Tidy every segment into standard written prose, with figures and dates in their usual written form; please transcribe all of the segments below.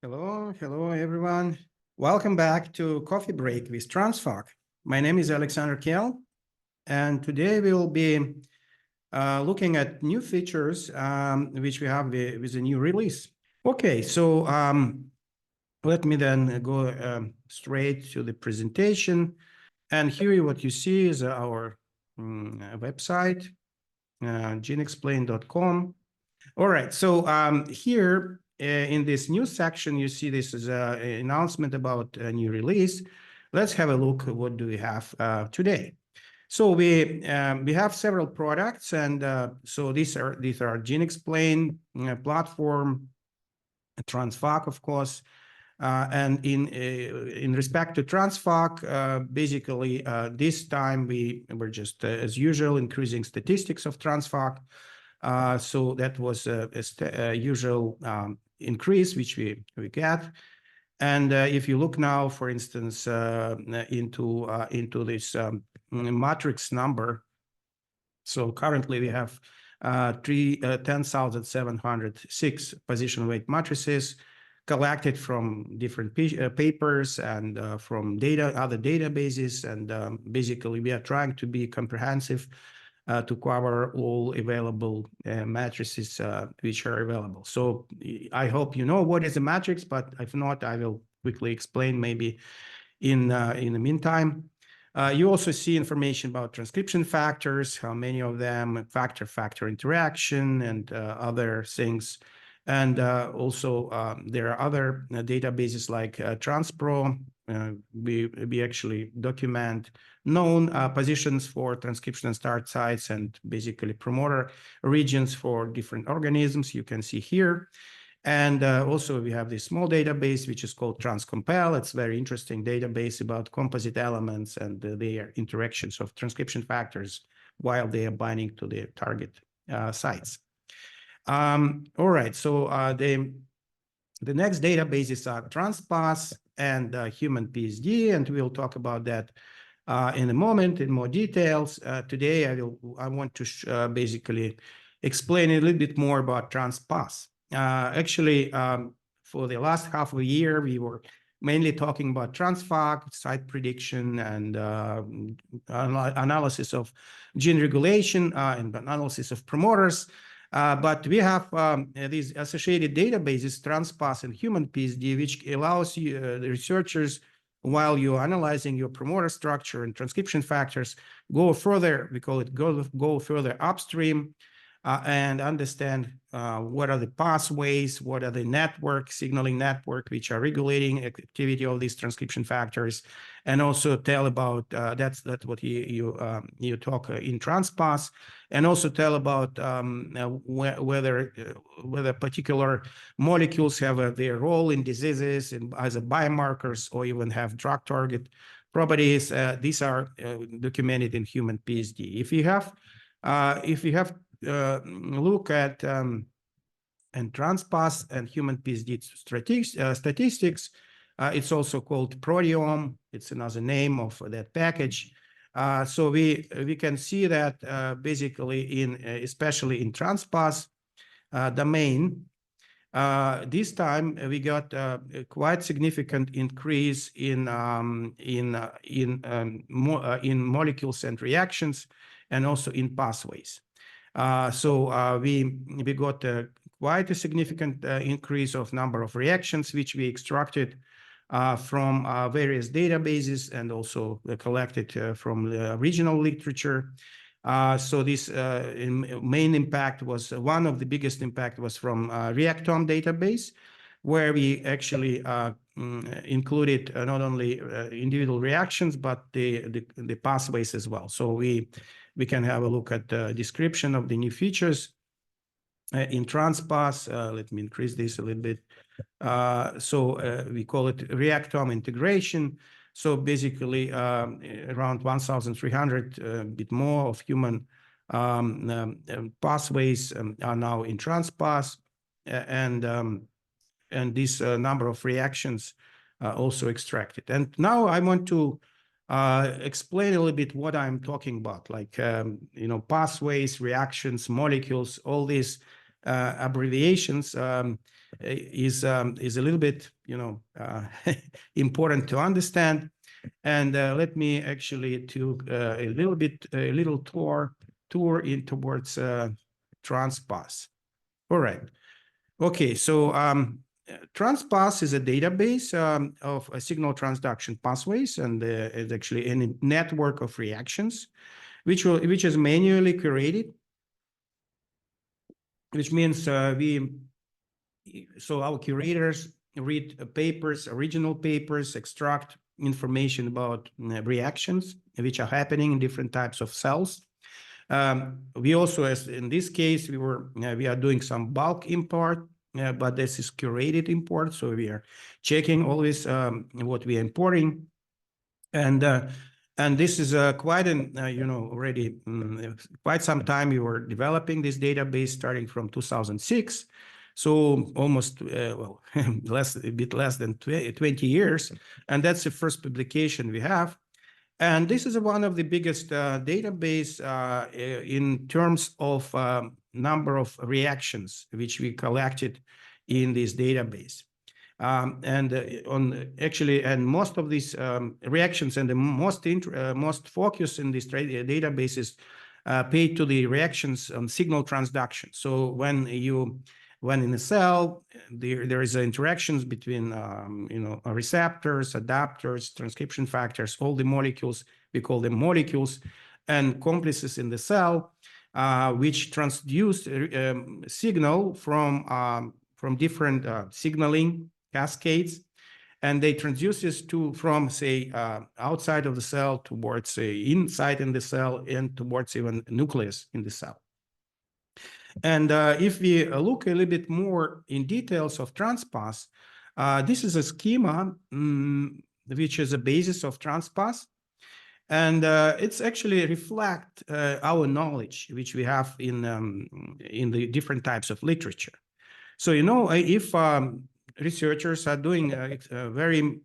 Hello everyone. Welcome back to Coffee Break with TRANSFAC. My name is Alexander Kell, and today we will be looking at new features which we have with the new release. Okay, so let me then go straight to the presentation. And here what you see is our website, geneXplain.com. All right, so here in this new section, you see this is an announcement about a new release. Let's have a look at what do we have today. So we have several products, and so these are geneXplain platform, TRANSFAC, of course, and in respect to TRANSFAC, basically this time we were just as usual increasing statistics of TRANSFAC. So that was a usual increase which we get. And if you look now, for instance, into this matrix number, so currently we have 10,706 position weight matrices collected from different papers and from other databases, and basically we are trying to be comprehensive to cover all available matrices which are available. So I hope you know what is a matrix, but if not, I will quickly explain maybe in the meantime. You also see information about transcription factors, how many of them, factor interaction, and other things. And also there are other databases like TransPro. We actually document known positions for transcription and start sites and basically promoter regions for different organisms. You can see here. And also we have this small database, which is called TransCompel. It's a very interesting database about composite elements and their interactions of transcription factors while they are binding to the target sites. All right, so the next databases are TransPath and HumanPSD, and we'll talk about that in a moment in more details. Today I want to basically explain a little bit more about TransPath. Actually, for the last half of a year, we were mainly talking about TRANSFAC, site prediction, and analysis of gene regulation and analysis of promoters. But we have these associated databases, TransPath and HumanPSD, which allows you, the researchers, while you're analyzing your promoter structure and transcription factors, go further, we call it go further upstream, and understand what are the pathways, what are the signaling network, which are regulating activity of these transcription factors, and also tell about that's what you talk in TransPath, and also tell about whether particular molecules have their role in diseases and as a biomarkers or even have drug target properties. These are documented in HumanPSD. If you have look at and TransPath and HumanPSD statistics. It's also called proteome. It's another name of that package. So we can see that basically especially in TransPath domain, this time we got a quite significant increase in molecules and reactions, and also in pathways. So we got quite a significant increase of number of reactions, which we extracted from various databases and also collected from the regional literature. So this main impact was, one of the biggest impact was from Reactome database, where we actually included not only individual reactions, but the pathways as well. So we can have a look at the description of the new features in TransPath. Let me increase this a little bit. So we call it Reactome integration. So basically around 1,300, bit more of human pathways are now in TransPath, and this number of reactions also extracted. And now I want to explain a little bit what I'm talking about, like, pathways, reactions, molecules, all these abbreviations is a little bit, important to understand. And let me actually do a little tour in towards TRANSPATH. All right. Okay, so TRANSPATH is a database of signal transduction pathways, and it's actually a network of reactions, which is manually curated, which means our curators read papers, original papers, extract information about reactions which are happening in different types of cells. We also, as in this case, we are doing some bulk import, but this is curated import. So we are checking always what we are importing, and this is quite an already quite some time we were developing this database starting from 2006. So almost a bit less than 20 years, and that's the first publication we have. And this is one of the biggest database in terms of number of reactions which we collected in this database. And most of these reactions and the most focus in this database is paid to the reactions on signal transduction. So when in a cell, there is interactions between receptors, adapters, transcription factors, all the molecules, we call them molecules, and complexes in the cell, which transduce signal from different signaling cascades, and they transduce this from say outside of the cell towards inside in the cell and towards even nucleus in the cell. And if we look a little bit more in details of TRANSPATH, this is a schema which is a basis of TRANSPATH, and it's actually reflect our knowledge which we have in the different types of literature. So if researchers are doing very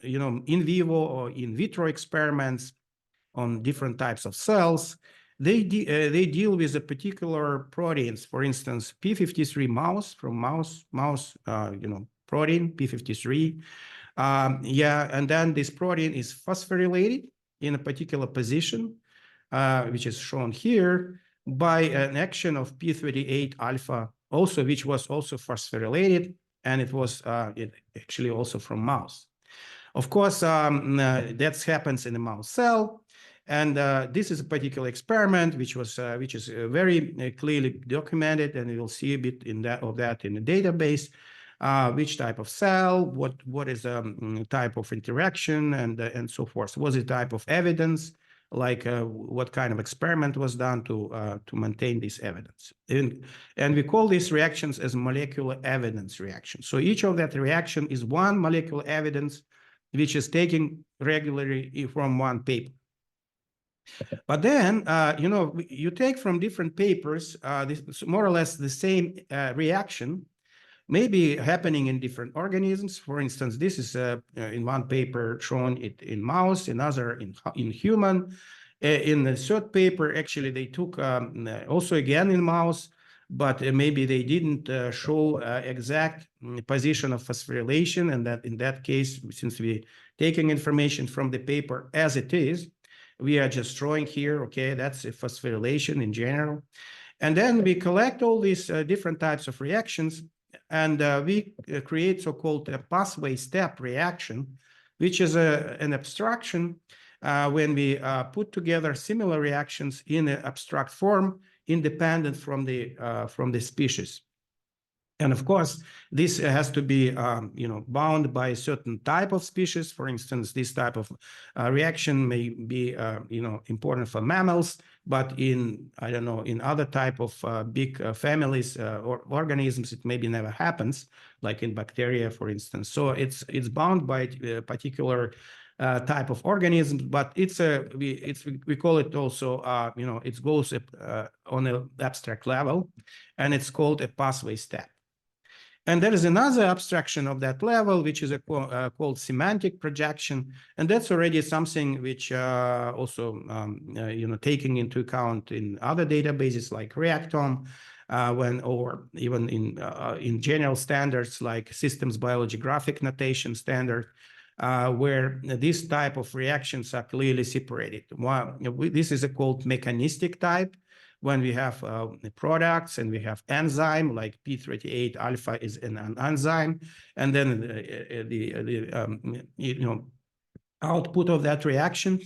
in vivo or in vitro experiments on different types of cells, they deal with a particular proteins. For instance, p53 mouse from mouse protein p53. And then this protein is phosphorylated in a particular position, which is shown here by an action of p38 alpha, also which was also phosphorylated, and it was actually also from mouse. Of course, that happens in a mouse cell. And this is a particular experiment which is very clearly documented, and you'll see a bit of that in the database. Which type of cell, what is type of interaction, and so forth. What is the type of evidence, like what kind of experiment was done to maintain this evidence. And we call these reactions as molecular evidence reactions. So each of that reaction is one molecular evidence which is taken regularly from one paper. But then, you take from different papers, this more or less the same reaction, maybe happening in different organisms. For instance, this is in one paper shown it in mouse, another in human. In the third paper, actually, they took also again in mouse, but maybe they didn't show exact position of phosphorylation, and that in that case, since we taking information from the paper as it is, we are just drawing here, okay, that's a phosphorylation in general. And then we collect all these different types of reactions, and we create so-called a pathway step reaction, which is an abstraction when we put together similar reactions in an abstract form, independent from the species. And of course, this has to be, bound by a certain type of species. For instance, this type of reaction may be, important for mammals, but in other type of big families or organisms, it maybe never happens, like in bacteria, for instance. So it's bound by a particular type of organism, but we call it also, it goes on an abstract level, and it's called a pathway step. And there is another abstraction of that level, which is called semantic projection. And that's already something which also, taking into account in other databases like Reactome. or even in general standards like systems biology graphic notation standard, where this type of reactions are clearly separated. This is called mechanistic type, when we have products and we have enzyme, like p38 alpha is an enzyme, and then the output of that reaction.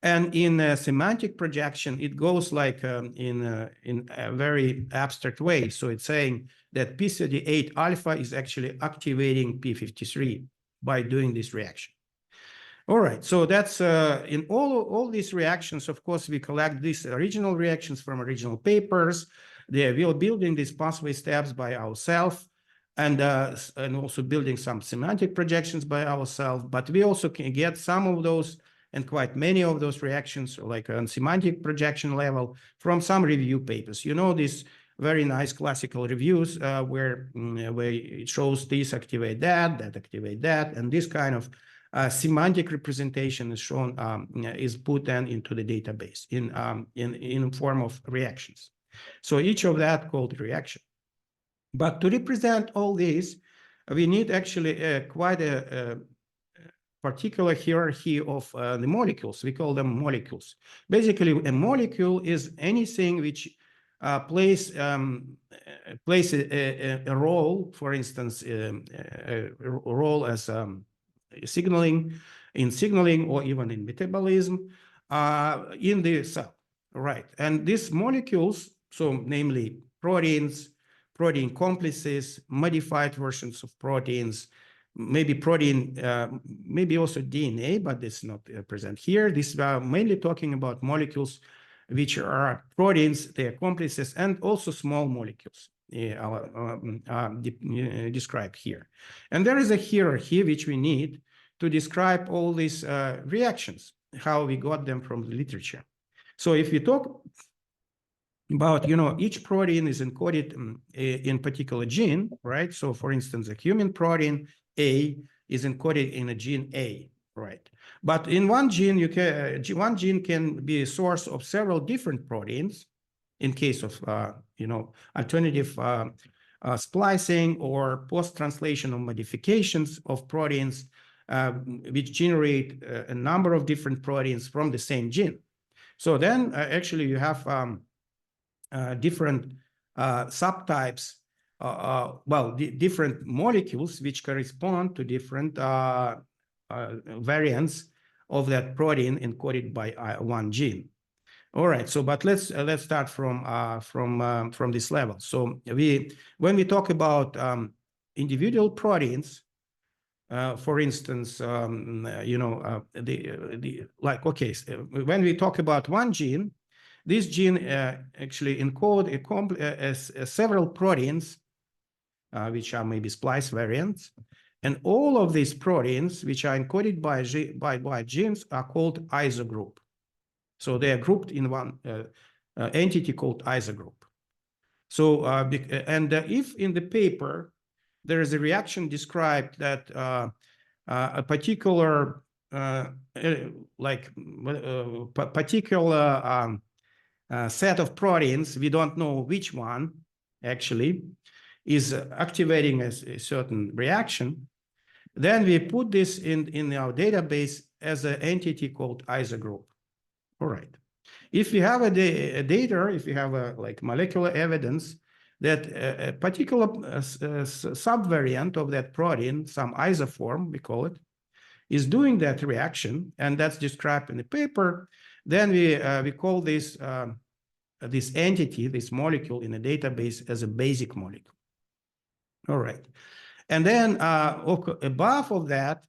And in a semantic projection, it goes like in a very abstract way. So it's saying that p38 alpha is actually activating p53 by doing this reaction. All right, so that's in all these reactions. Of course, we collect these original reactions from original papers. We are building these pathway steps by ourselves, and also building some semantic projections by ourselves. But we also can get some of those and quite many of those reactions, like on semantic projection level, from some review papers. You know, these very nice classical reviews where it shows this activate that activate that, and this kind of semantic representation is shown, is put then into the database in form of reactions. So each of that called reaction. But to represent all these, we need actually quite a particular hierarchy of the molecules. We call them molecules. Basically, a molecule is anything which plays a role, for instance, a role as signaling or even in metabolism in the cell, right? And these molecules, so namely proteins, protein complexes, modified versions of proteins, maybe protein, maybe also DNA, but it's not present here. This mainly talking about molecules which are proteins, their complexes, and also small molecules described here. And there is a hierarchy which we need to describe all these reactions, how we got them from the literature. So if you talk about, each protein is encoded in particular gene, right? So for instance, a human protein A is encoded in a gene A, right? But in one gene, one gene can be a source of several different proteins in case of, alternative splicing or post-translational modifications of proteins which generate a number of different proteins from the same gene. So then actually you have different subtypes, different molecules which correspond to different variants of that protein encoded by one gene. All right, so but let's start from this level. So when we talk about individual proteins, for instance, when we talk about one gene, this gene actually encodes several proteins, which are maybe splice variants, and all of these proteins, which are encoded by genes, are called isogroup. So they are grouped in one entity called isogroup. So, if in the paper there is a reaction described that a particular set of proteins, we don't know which one actually is activating a certain reaction, then we put this in our database as an entity called isogroup. All right. If you have a data, if you have molecular evidence that a particular subvariant of that protein, some isoform, we call it, is doing that reaction, and that's described in the paper, then we call this this entity, this molecule in a database as a basic molecule. All right. And then above of that,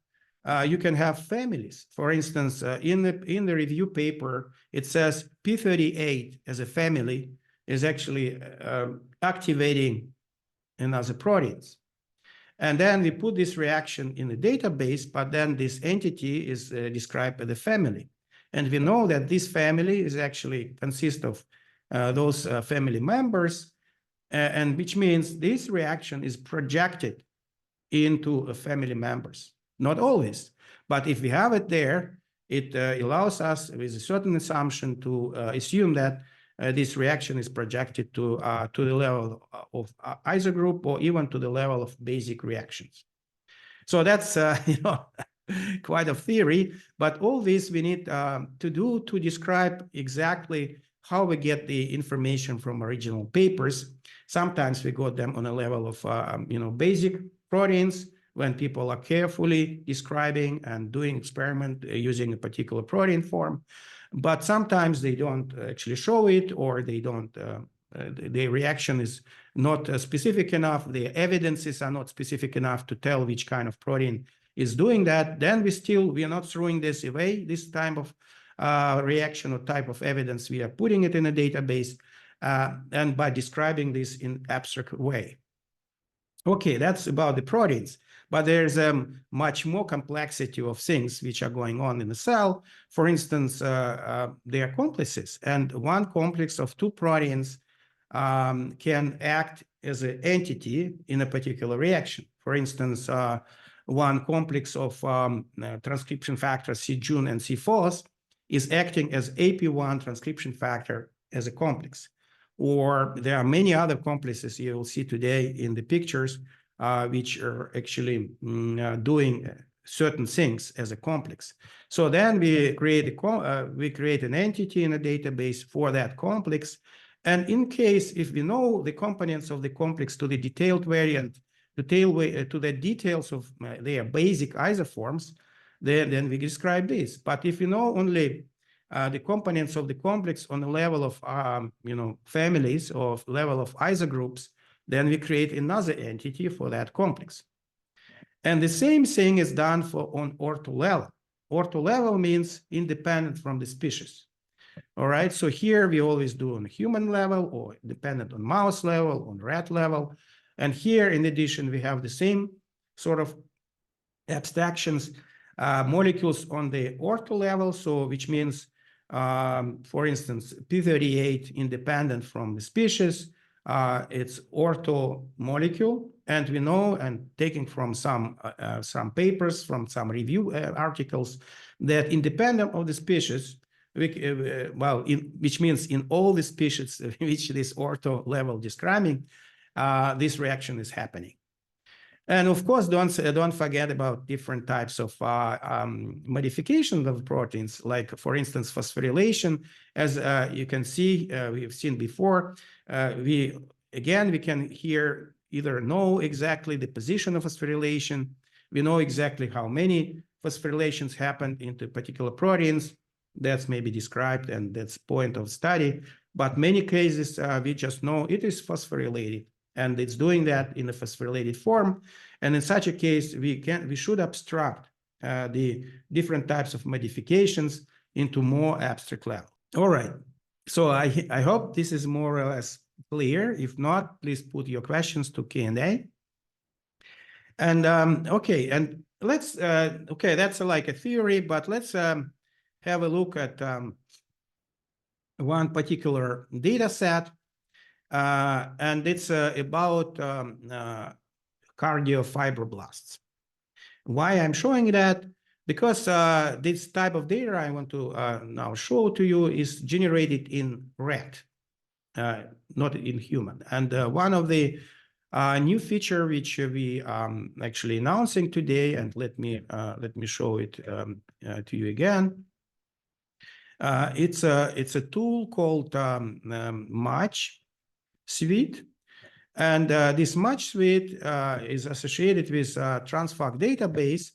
you can have families. For instance, in the review paper, it says P38 as a family is actually activating another proteins. And then we put this reaction in the database, but then this entity is described as a family. And we know that this family is actually consists of those family members, and which means this reaction is projected into family members. Not always, but if we have it there, it allows us with a certain assumption to assume that this reaction is projected to the level of isogroup or even to the level of basic reactions. So that's quite a theory, but all this we need to do to describe exactly how we get the information from original papers. Sometimes we got them on a level of basic proteins when people are carefully describing and doing experiment using a particular protein form, but sometimes they don't actually show it, or they don't. The reaction is not specific enough. The evidences are not specific enough to tell which kind of protein is doing that. Then we are not throwing this away, this type of reaction or type of evidence. We are putting it in a database and by describing this in abstract way. Okay, that's about the proteins, but there's much more complexity of things which are going on in the cell. For instance, they are complexes, and one complex of two proteins can act as an entity in a particular reaction. For instance, one complex of transcription factors c-Jun and c-Fos is acting as AP1 transcription factor as a complex. Or there are many other complexes you will see today in the pictures, which are actually doing certain things as a complex. So then we create an entity in a database for that complex. And in case, if we know the components of the complex to the detailed variant, to the details of their basic isoforms, then we describe this. But if you know only the components of the complex on the level of families or level of isogroups, then we create another entity for that complex. And the same thing is done on ortho level. Ortho level means independent from the species. All right, so here we always do on human level, or dependent on mouse level, on rat level. And here, in addition, we have the same sort of abstractions, molecules on the ortho level, so which means, for instance, P38 independent from the species, it's ortho molecule, and we know, and taking from some papers, from some review articles, that independent of the species, which means in all the species which this ortho level describing, this reaction is happening. And of course, don't forget about different types of modifications of proteins, like, for instance, phosphorylation. As you can see, we've seen before, we can here either know exactly the position of phosphorylation, we know exactly how many phosphorylations happen into particular proteins. That's maybe described, and that's point of study. But many cases, we just know it is phosphorylated, and it's doing that in a phosphorylated form. And in such a case, we should abstract the different types of modifications into more abstract level. All right. So I hope this is more or less clear. If not, please put your questions to Q&A. And okay, and let's that's like a theory, but let's have a look at one particular data set, and it's about cardiofibroblasts. Why I'm showing that? Because this type of data I want to now show to you is generated in rat, not in human. And one of the new feature which we actually announcing today, and let me show it to you again. It's a tool called Match Suite, and this Match Suite is associated with TRANSFAC database,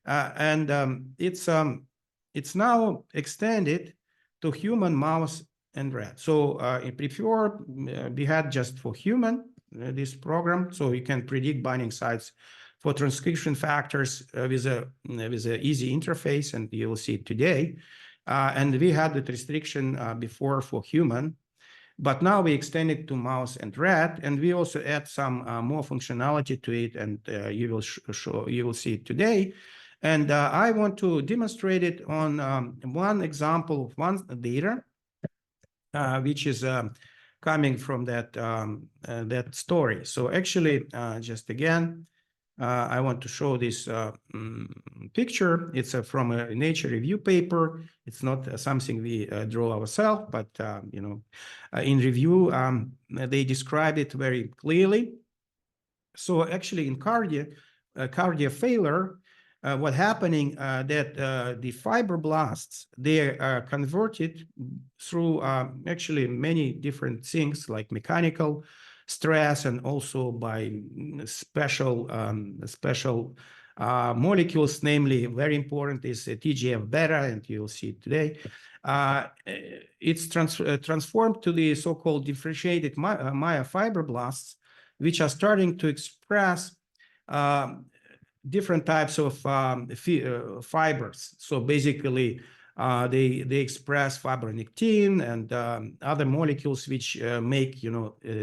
and it's now extended to human, mouse, and rat. So before we had just for human this program, so you can predict binding sites for transcription factors with a easy interface, and you will see it today. And we had the restriction before for human, but now we extend it to mouse and rat, and we also add some more functionality to it, and you will see it today. And I want to demonstrate it on one example of one data, which is coming from that story. So actually, just again, I want to show this picture. It's from a Nature review paper. It's not something we draw ourselves, but in review, they described it very clearly. So actually in cardia failure, what happening that the fibroblasts, they are converted through actually many different things like mechanical stress and also by special molecules, namely very important is TGF-beta, and you'll see it today. It's transformed to the so-called differentiated myofibroblasts, which are starting to express different types of fibers. So basically, they express fibronectin and other molecules which make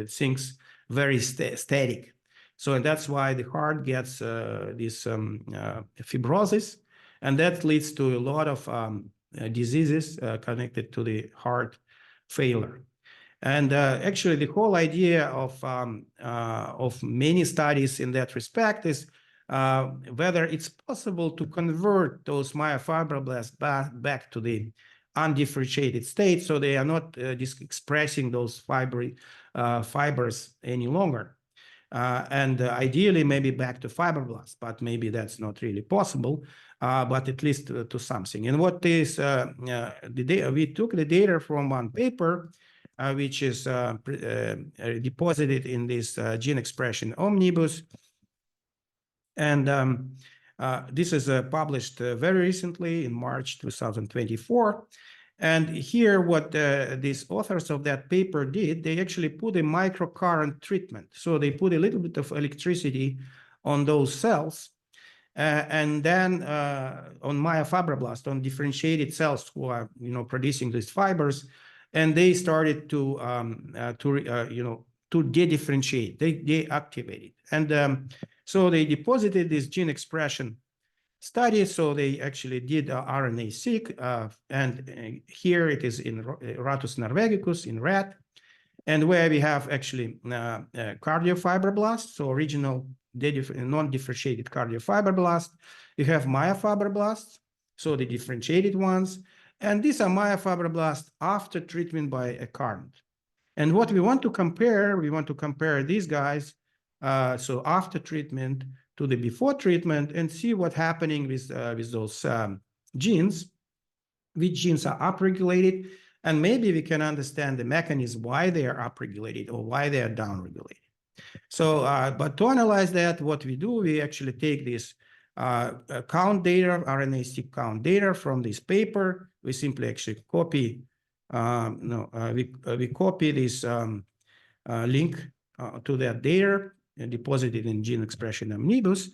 things very static. So and that's why the heart gets this fibrosis, and that leads to a lot of diseases connected to the heart failure. And actually, the whole idea of many studies in that respect is whether it's possible to convert those myofibroblasts back to the undifferentiated state, so they are not just expressing those fibers any longer. And ideally, maybe back to fibroblasts, but maybe that's not really possible, but at least to something. And what is we took the data from one paper, which is deposited in this gene expression omnibus. And this is published very recently in March 2024. And here what these authors of that paper did, they actually put a microcurrent treatment. So they put a little bit of electricity on those cells. And then on myofibroblasts, on differentiated cells who are producing these fibers, and they started to de-differentiate. They deactivate it, and so they deposited this gene expression study. So they actually did RNA-seq, and here it is in Ratus norvegicus in rat, and where we have actually cardiofibroblasts, so original non-differentiated cardiofibroblasts. You have myofibroblasts, so the differentiated ones, and these are myofibroblasts after treatment by a current. And what we want to compare these guys, so after treatment to the before treatment, and see what's happening with those genes, which genes are upregulated, and maybe we can understand the mechanism why they are upregulated or why they are downregulated. So, but to analyze that, what we do, we actually take this count data, RNA-seq count data from this paper. We simply actually copy, we copy this link to that data and deposit it in gene expression omnibus.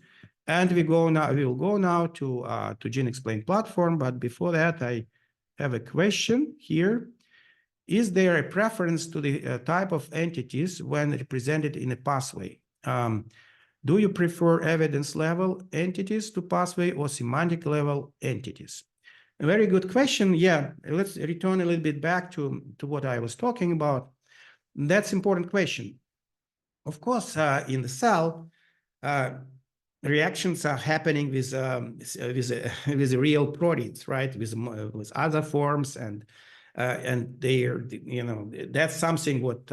And we will go now to geneXplain platform. But before that, I have a question here. Is there a preference to the type of entities when represented in a pathway? Do you prefer evidence level entities to pathway or semantic level entities? A very good question. Yeah, let's return a little bit back to what I was talking about. That's an important question. Of course, in the cell, reactions are happening with real proteins, right? With other forms, and they are, that's something what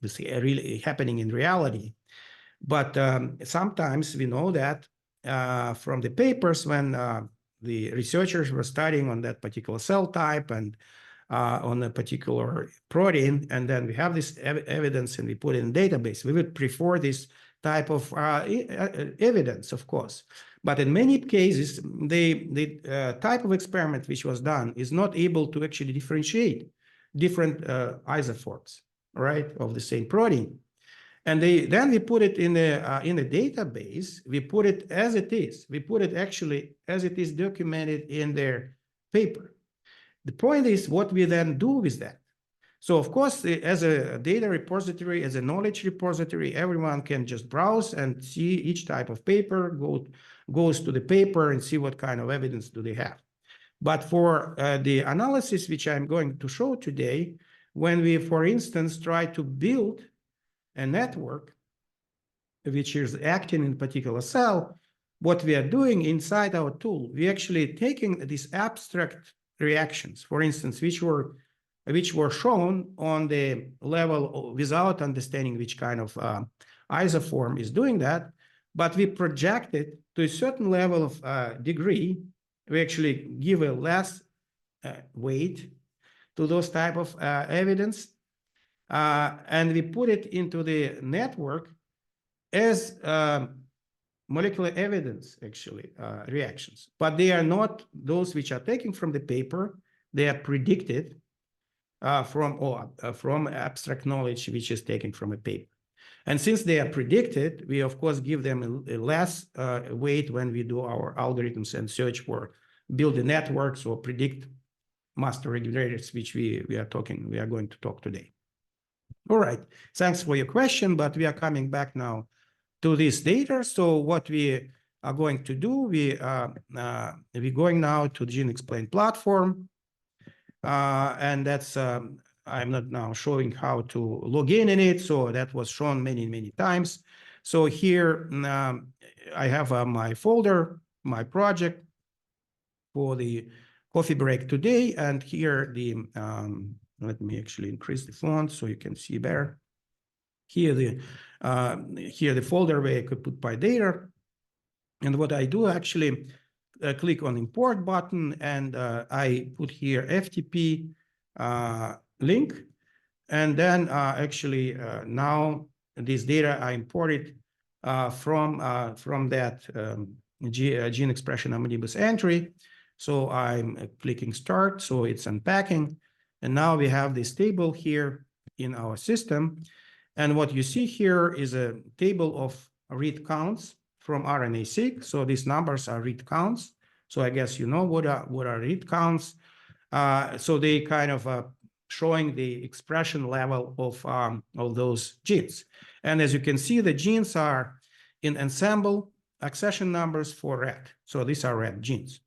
is really happening in reality. But sometimes we know that from the papers when the researchers were studying on that particular cell type and on a particular protein, and then we have this evidence and we put it in a database. We would prefer this type of evidence, of course. But in many cases, the type of experiment which was done is not able to actually differentiate different isoforms, right, of the same protein. And then we put it in a database. We put it as it is. We put it actually as it is documented in their paper. The point is what we then do with that. So of course, as a data repository, as a knowledge repository, everyone can just browse and see each type of paper, goes to the paper and see what kind of evidence do they have. But for the analysis, which I'm going to show today, when we, for instance, try to build a network which is acting in a particular cell, what we are doing inside our tool, we actually taking these abstract reactions, for instance, which were shown on the level without understanding which kind of isoform is doing that, but we project it to a certain level of degree. We actually give a less weight to those type of evidence, and we put it into the network as molecular evidence, actually, reactions. But they are not those which are taken from the paper. They are predicted from abstract knowledge, which is taken from a paper. And since they are predicted, we, of course, give them a less weight when we do our algorithms and search for build the networks or predict master regulators, which we are going to talk today. All right, thanks for your question, but we are coming back now to this data. So what we are going to do, we're going now to the geneXplain platform, and that's I'm not now showing how to log in it, so that was shown many times. So here I have my folder, my project for the coffee break today, and here the let me actually increase the font so you can see better. Here the folder where I could put my data, and what I do actually click on import button, and I put here FTP link, and then actually now this data I imported from that gene expression omnibus entry. So I'm clicking start, so it's unpacking, and now we have this table here in our system. And what you see here is a table of read counts from RNA-seq. So these numbers are read counts. So I guess you know what are read counts. So they kind of showing the expression level of those genes. And as you can see, the genes are in ensemble accession numbers for red. So these are red genes.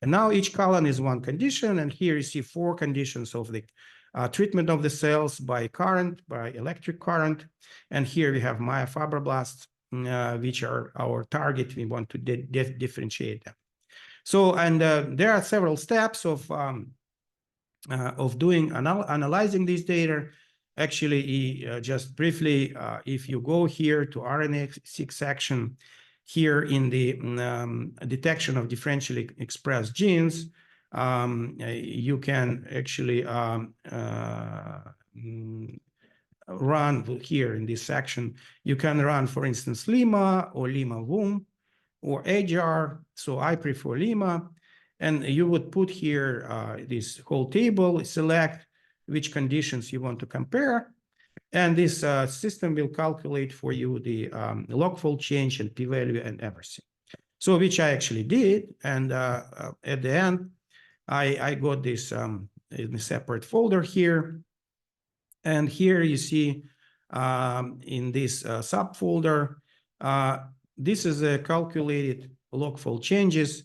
And now each column is one condition. And here you see 4 conditions of the treatment of the cells by current, by electric current. And here we have fibroblasts, which are our target. We want to differentiate them. So, and there are several steps of doing analyzing this data. Actually, just briefly, if you go here to RNA-seq section, here in the detection of differentially expressed genes, you can actually run here in this section. You can run, for instance, Limma or Limma-Wum or AGR. So I prefer Limma. And you would put here this whole table, select which conditions you want to compare. And this system will calculate for you the log-fold change and p-value and everything. So which I actually did. And at the end, I got this in a separate folder here. And here you see in this subfolder, this is a calculated log-fold changes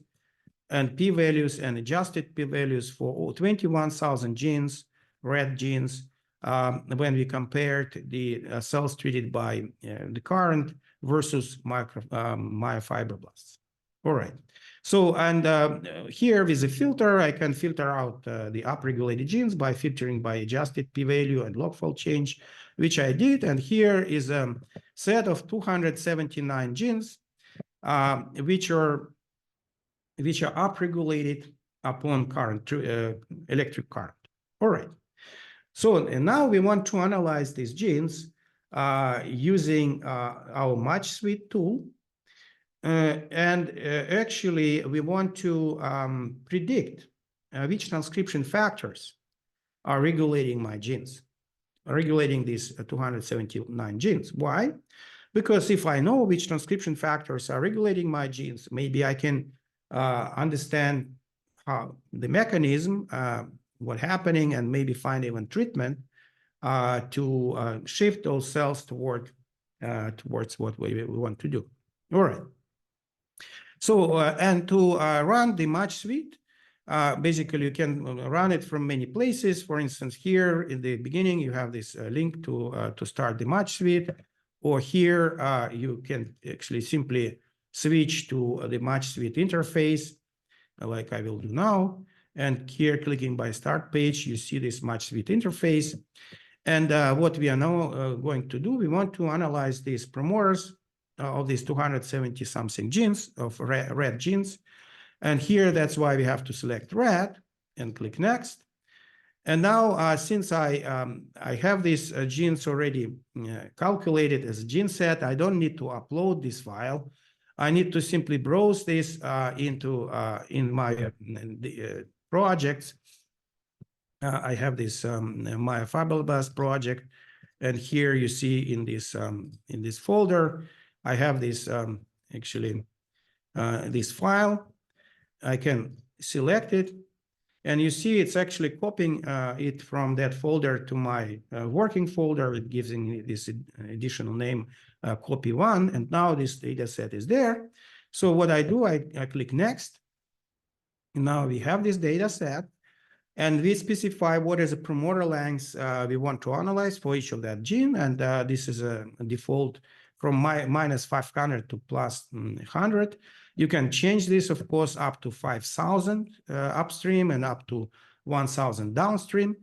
and p-values and adjusted p-values for 21,000 genes, red genes, when we compared the cells treated by the current versus myofibroblasts. All right. So, and here with the filter, I can filter out the upregulated genes by filtering by adjusted p-value and log-fold change, which I did. And here is a set of 279 genes, which are upregulated upon current, electric current. All right. So and now we want to analyze these genes using our Match Suite tool. Actually, we want to predict which transcription factors are regulating my genes, regulating these 279 genes. Why? Because if I know which transcription factors are regulating my genes, maybe I can understand how the mechanism, what's happening, and maybe find even treatment to shift those cells towards what we want to do. All right. So, and to run the Match Suite, basically you can run it from many places. For instance, here in the beginning, you have this link to start the Match Suite, or here you can actually simply switch to the match suite interface, like I will do now. And here, clicking by start page, you see this match suite interface. And what we are now going to do, we want to analyze these promoters of these 270 something genes, of red genes. And here, that's why we have to select red and click next. And now, since I have these genes already calculated as a gene set, I don't need to upload this file. I need to simply browse this in my projects. I have this my fibroblasts project, and here you see in this folder, I have this this file. I can select it, and you see it's actually copying it from that folder to my working folder. It gives me this additional name, copy one, and now this data set is there. So what I do, I click next. And now we have this data set, and we specify what is the promoter length we want to analyze for each of that gene, and this is a default from minus 500 to plus 100. You can change this, of course, up to 5,000 upstream and up to 1,000 downstream.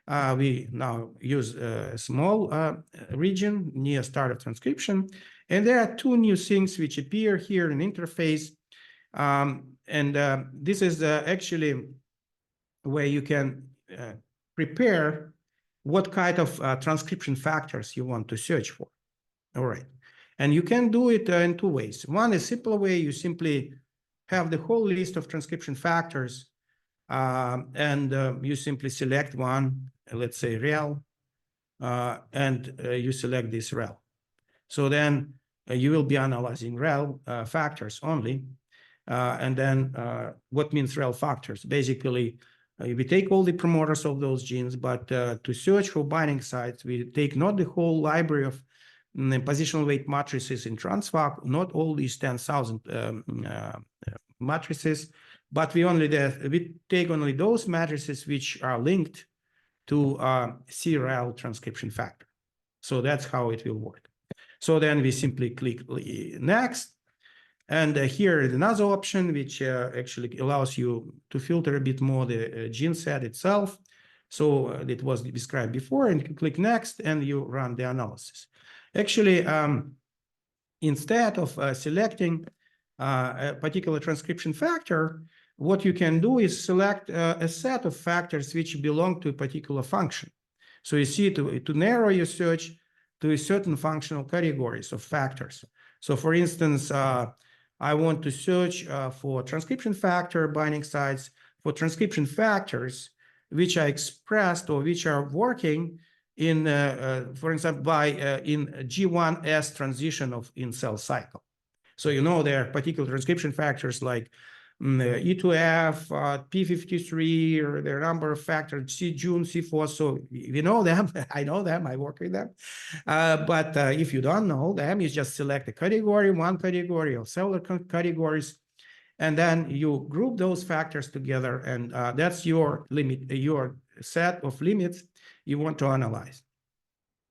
We now use a small region near start of transcription. And there are two new things which appear here in interface. This is actually where you can prepare what kind of transcription factors you want to search for. All right. And you can do it in two ways. One is simple way, you simply have the whole list of transcription factors, and you simply select one, let's say rel, and you select this rel. So then you will be analyzing rel factors only. And then what means rel factors? Basically, we take all the promoters of those genes, but to search for binding sites, we take not the whole library of positional weight matrices in TRANSFAC, not all these 10,000 matrices, but we take only those matrices which are linked to CRL transcription factor. So that's how it will work. So then we simply click next. And here is another option which actually allows you to filter a bit more the gene set itself. So it was described before, and you click next and you run the analysis. Actually, instead of selecting a particular transcription factor, what you can do is select a set of factors which belong to a particular function. So you see, to narrow your search to a certain functional categories of factors. So for instance, I want to search for transcription factor binding sites for transcription factors which are expressed or which are working in, for example, in G1S transition in cell cycle. So you know there are particular transcription factors like E2F, P53, or there are a number of factors, C-Jun, C4. So we know them. I know them. I work with them. But if you don't know them, you just select a category, one category of several categories, and then you group those factors together, and that's your limit, your set of limits you want to analyze.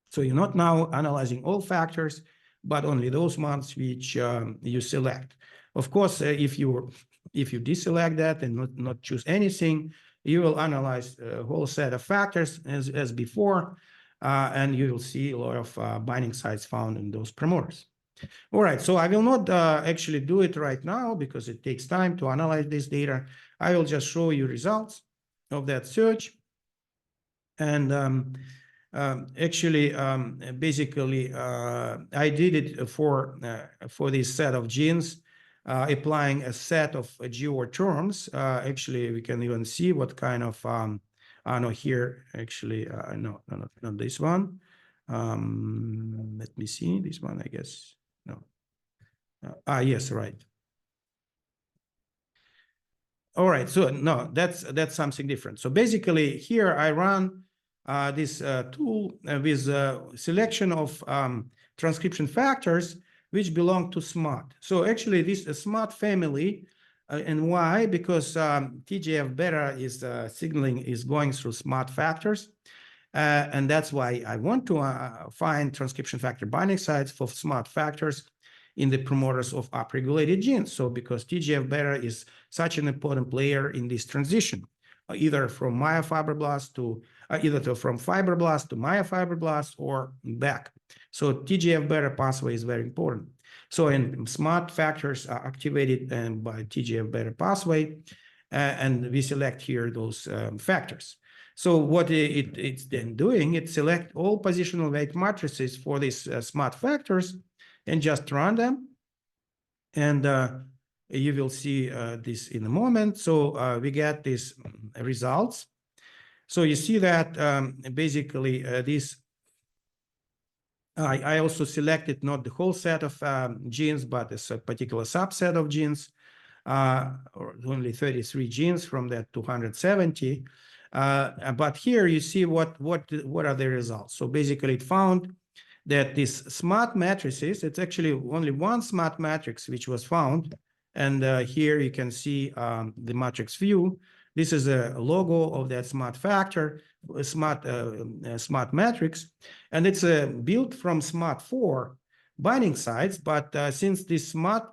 So you're not now analyzing all factors, but only those ones which you select. Of course, if you deselect that and not choose anything, you will analyze a whole set of factors as before, and you will see a lot of binding sites found in those promoters. All right, so I will not actually do it right now because it takes time to analyze this data. I will just show you results of that search. And basically, I did it for this set of genes, applying a set of GOR terms. Actually, we can even see what kind of, no, here, actually, no, not this one. Let me see, this one, I guess, no. Yes, right. All right, so no, that's something different. So basically, here I run this tool with a selection of transcription factors which belong to SMART. So actually, this SMART family, and why? Because TGF-beta is signaling is going through SMART factors, And that's why I want to find transcription factor binding sites for SMART factors in the promoters of upregulated genes. So because TGF-beta is such an important player in this transition, either from myofibroblast to from fibroblast to myofibroblast or back. So TGF-beta pathway is very important. So in SMART factors are activated by TGF-beta pathway, and we select here those factors. So what it's then doing, it select all positional weight matrices for these SMART factors and just run them. And you will see this in a moment. So we get these results. So you see that basically this, I also selected not the whole set of genes, but a particular subset of genes, or only 33 genes from that 270. But here you see what are the results. So basically it found that these SMART matrices, it's actually only one SMART matrix which was found. And here you can see the matrix view. This is a logo of that SMART factor, SMART matrix. And it's built from SMART4 binding sites. But since this SMART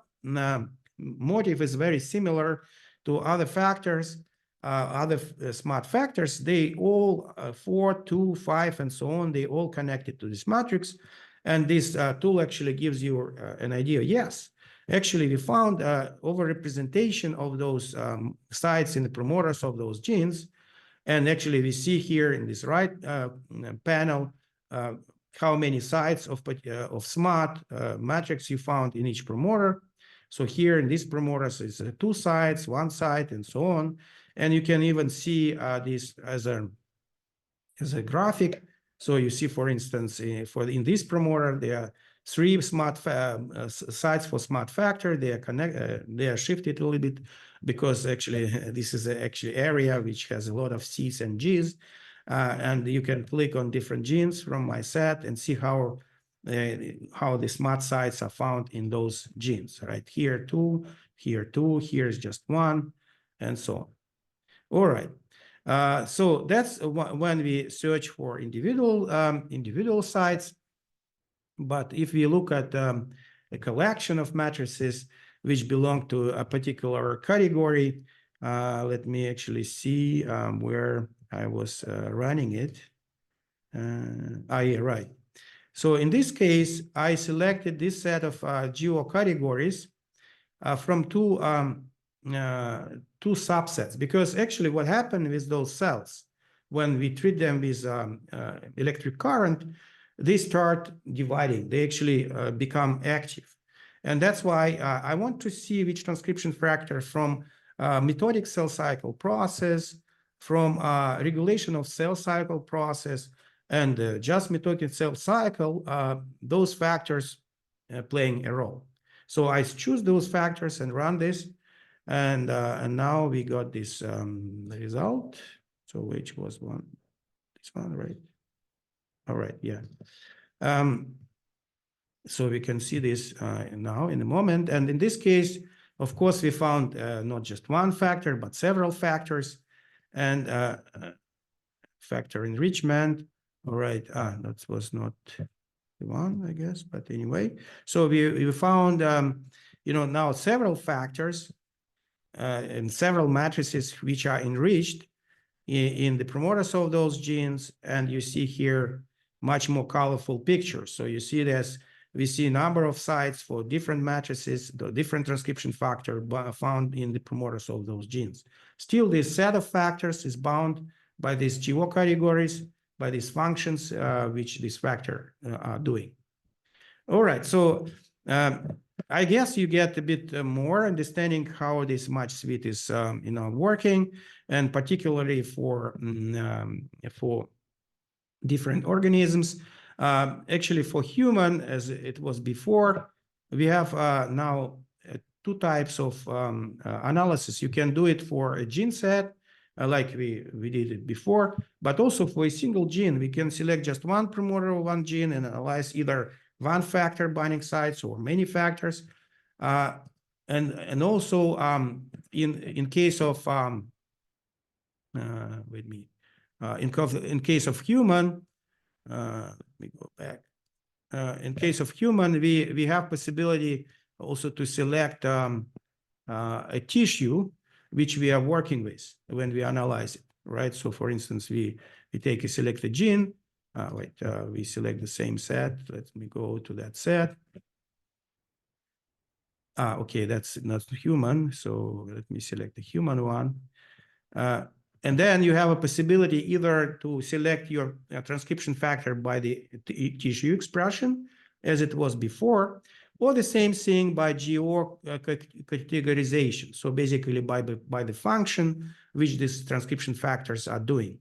motif is very similar to other factors, other SMART factors, they all 4, 2, 5, and so on, they all connected to this matrix. And this tool actually gives you an idea. Yes, actually, we found overrepresentation of those sites in the promoters of those genes. And actually, we see here in this right panel how many sites of SMART matrix you found in each promoter. So here in this promoters is 2 sites, 1 site, and so on. And you can even see this as a graphic. So you see, for instance, in this promoter, there are 3 SMART sites for SMART factor. They are they are shifted a little bit because actually this is actually area which has a lot of C's and G's. And you can click on different genes from my set and see how the SMART sites are found in those genes. Right here 2, here 2, here's just 1, and so on. All right. So that's when we search for individual sites. But if we look at a collection of matrices which belong to a particular category, let me actually see where I was running it. Yeah, right. So in this case, I selected this set of geo categories from two subsets, because actually what happened with those cells when we treat them with electric current, they start dividing. They actually become active. And that's why I want to see which transcription factor from mitotic cell cycle process, from regulation of cell cycle process, and just mitotic cell cycle, those factors playing a role. So I choose those factors and run this. And now we got this result. So which was one? This one, right? All right, yeah. So we can see this now in a moment. And in this case, of course, we found not just one factor, but several factors, and factor enrichment. All right, that was not the one, I guess, but anyway. So we found, now several factors and several matrices which are enriched in the promoters of those genes. And you see here much more colorful pictures. So you see this, we see a number of sites for different matrices, the different transcription factor found in the promoters of those genes. Still, this set of factors is bound by these geo categories, by these functions which this factor are doing. All right, so I guess you get a bit more understanding how this match suite is working, and particularly for different organisms. Actually, for human, as it was before, we have now 2 types of analysis. You can do it for a gene set, like we did it before, but also for a single gene, we can select just one promoter of one gene and analyze either one factor binding sites or many factors. And also in case of, In case of human, let me go back. In case of human, we have possibility also to select a tissue which we are working with when we analyze it, right? So for instance, we take a selected gene, we select the same set. Let me go to that set. Okay, that's not human. So let me select the human one. And then you have a possibility either to select your transcription factor by the tissue expression, as it was before, or the same thing by geo categorization. So basically by the function which these transcription factors are doing.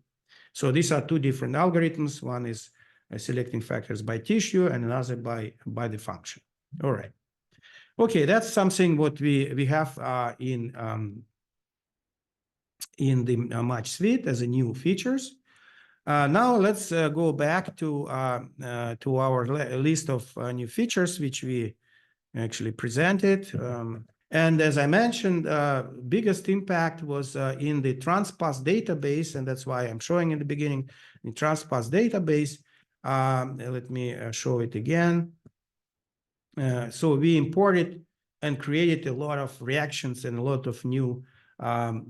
So these are two different algorithms. One is selecting factors by tissue and another by the function. All right. Okay, that's something what we have in the Match suite as a new features. Now let's go back to our list of new features which we actually presented. And as I mentioned, biggest impact was in the TRANSFAC database, and that's why I'm showing in the beginning the TRANSFAC database. Let me show it again. So we imported and created a lot of reactions and a lot of new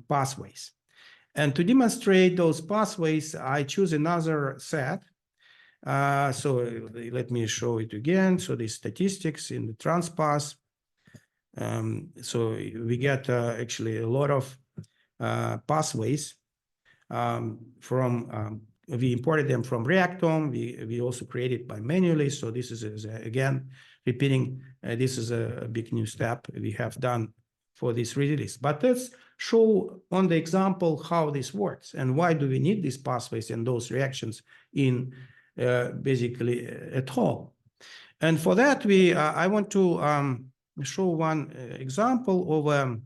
pathways. And to demonstrate those pathways, I choose another set. So let me show it again. So the statistics in the TRANSFAC. So we get actually a lot of pathways from we imported them from Reactome. We also created by manually. So this is again repeating. This is a big new step we have done for this release. But let's show on the example how this works and why do we need these pathways and those reactions in basically at all. And for that, I want to show one example of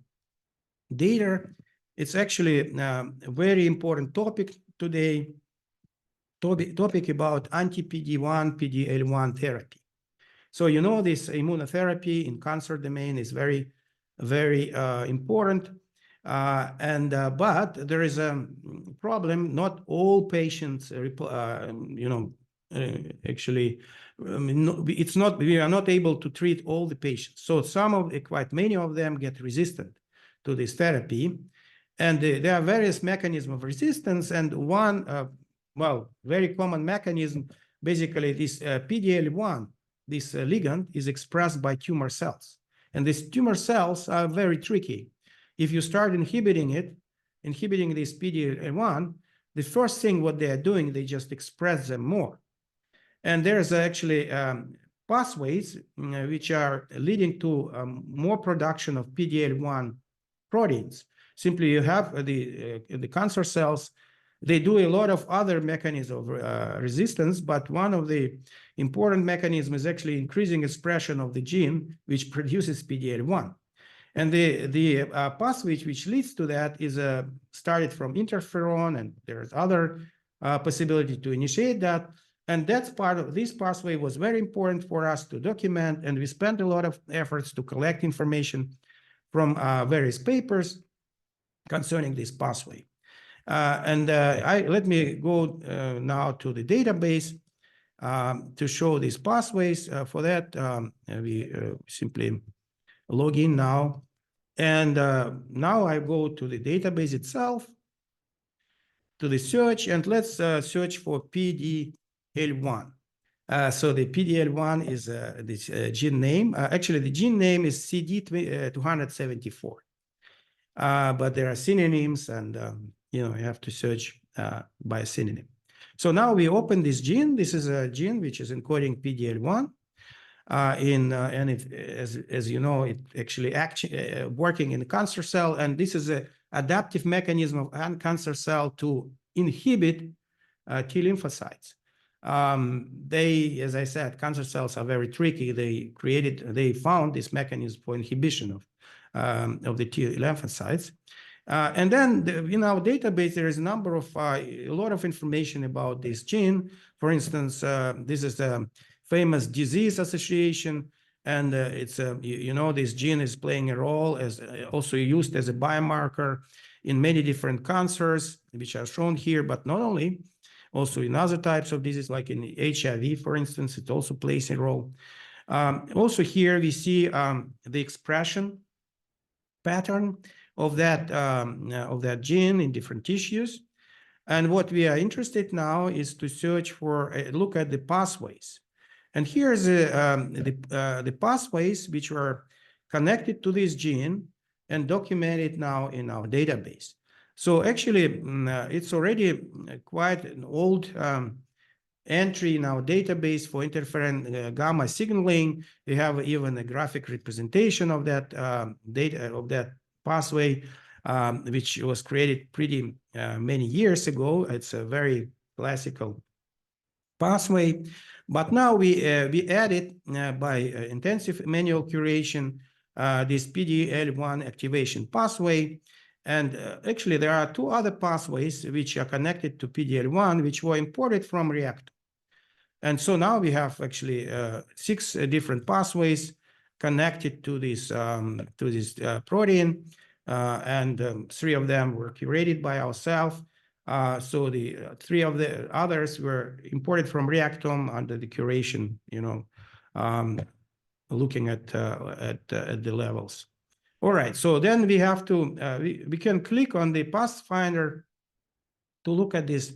data. It's actually a very important topic today. Topic about anti-PD-1, PD-L1 therapy. So you know this immunotherapy in cancer domain is very, very important. But there is a problem. Not all patients, actually, it's not. We are not able to treat all the patients. So quite many of them get resistant to this therapy, and there are various mechanisms of resistance. And one, very common mechanism, basically this PD-L1, this ligand is expressed by tumor cells, and these tumor cells are very tricky. If you start inhibiting this PD-L1, the first thing what they are doing, they just express them more. And there's actually pathways which are leading to more production of PD-L1 proteins. Simply you have the cancer cells, they do a lot of other mechanisms of resistance, but one of the important mechanisms is actually increasing expression of the gene which produces PD-L1. And the pathway which leads to that is started from interferon, and there's other possibility to initiate that. And that's part of this pathway was very important for us to document, and we spent a lot of efforts to collect information from various papers concerning this pathway. Let me go now to the database to show these pathways. For that, we simply log in now. And now I go to the database itself, to the search, and let's search for PD-L1. So the PD-L1 is this gene name. Actually, the gene name is CD274. But there are synonyms, and you have to search by a synonym. So now we open this gene. This is a gene which is encoding PD-L1. And as you know, it actually working in the cancer cell, and this is an adaptive mechanism of cancer cell to inhibit T lymphocytes. As I said, cancer cells are very tricky. They found this mechanism for inhibition of the T lymphocytes. And then in our database, there is a number of a lot of information about this gene. For instance, this is the famous disease association, And it's you know, this gene is playing a role as also used as a biomarker in many different cancers, which are shown here, but not only, also in other types of diseases, like in HIV, for instance, it also plays a role. Also here we see the expression pattern of that gene in different tissues. And what we are interested now is to search for, look at the pathways. And here's the pathways which were connected to this gene and documented now in our database. So actually, it's already quite an old entry in our database for interferon gamma signaling. We have even a graphic representation of that data, of that pathway, which was created pretty many years ago. It's a very classical pathway, but now we added by intensive manual curation this PD-L1 activation pathway. And actually, there are two other pathways which are connected to PD-L1, which were imported from Reactor. And so now we have actually 6 different pathways connected to this protein, and 3 of them were curated by ourselves. So the 3 of the others were imported from Reactome under the curation, you know, looking at the levels. All right, so then we have to, we can click on the Pathfinder to look at this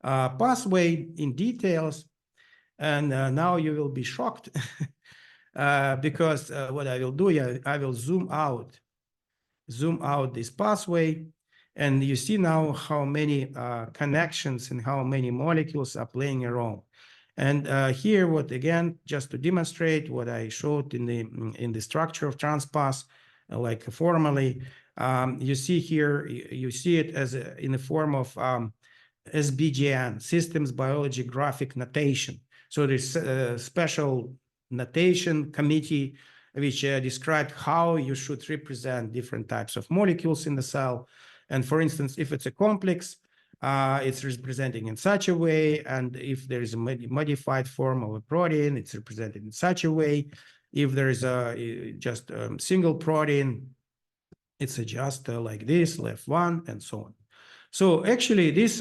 pathway in details. And now you will be shocked because what I will do, I will zoom out this pathway. And you see now how many connections and how many molecules are playing a role. And here, what again, just to demonstrate what I showed in the structure of TRANSPATH, like formally, you see here, you see it as in the form of SBGN, Systems Biology Graphic Notation. So there's a special notation committee which described how you should represent different types of molecules in the cell. And for instance, if it's a complex, it's representing in such a way. And if there is a modified form of a protein, it's represented in such a way. If there is just a single protein, it's just like this, left one, and so on. So actually, this is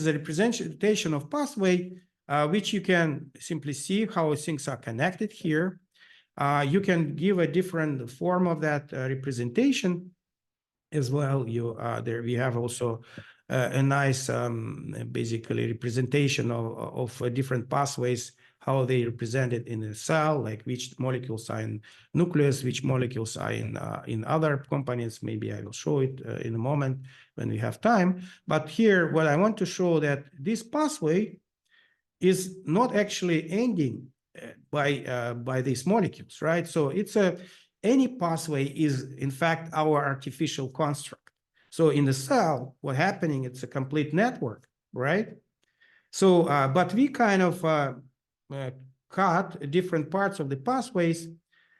a representation of pathway, which you can simply see how things are connected here. You can give a different form of that representation as well. There we have also a nice, basically representation of different pathways, how they represented in a cell, like which molecules are in nucleus, which molecules are in other components. Maybe I will show it in a moment when we have time. But here, what I want to show that this pathway is not actually ending by these molecules, right? So it's any pathway is in fact our artificial construct. So in the cell, what's happening, it's a complete network, right? So, but we kind of cut different parts of the pathways,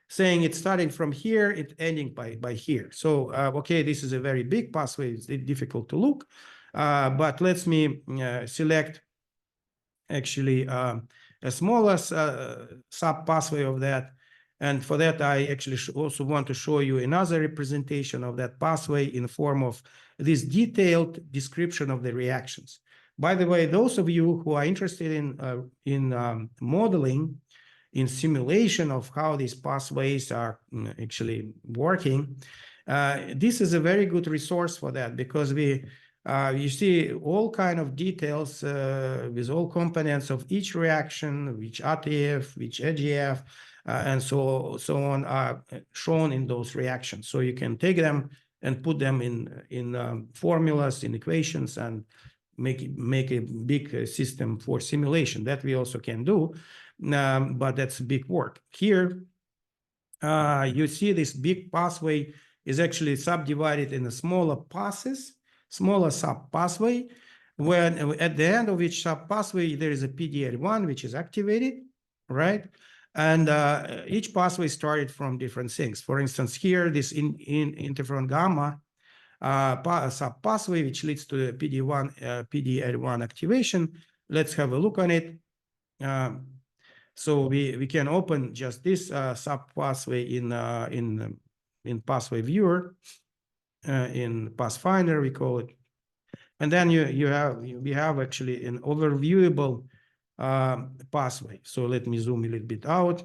saying it's starting from here, it's ending by here. So, okay, this is a very big pathway, it's difficult to look, but let me select actually a smaller sub pathway of that. And for that, I actually also want to show you another representation of that pathway in the form of this detailed description of the reactions. By the way, those of you who are interested in modeling, in simulation of how these pathways are actually working, this is a very good resource for that, because you see all kind of details with all components of each reaction, which RTF, which EGF, and so on are shown in those reactions. So you can take them and put them in formulas, in equations, and make a big system for simulation. That we also can do, but that's big work. Here, you see this big pathway is actually subdivided in a smaller passes, smaller sub-pathway, when at the end of each sub-pathway, there is a PD-L1, which is activated, right? And each pathway started from different things. For instance, here, this interferon gamma sub-pathway, which leads to the PD-L1 activation. Let's have a look on it. So we can open just this sub pathway in pathway viewer, in Pathfinder we call it, and then we have actually an overviewable pathway. So let me zoom a little bit out.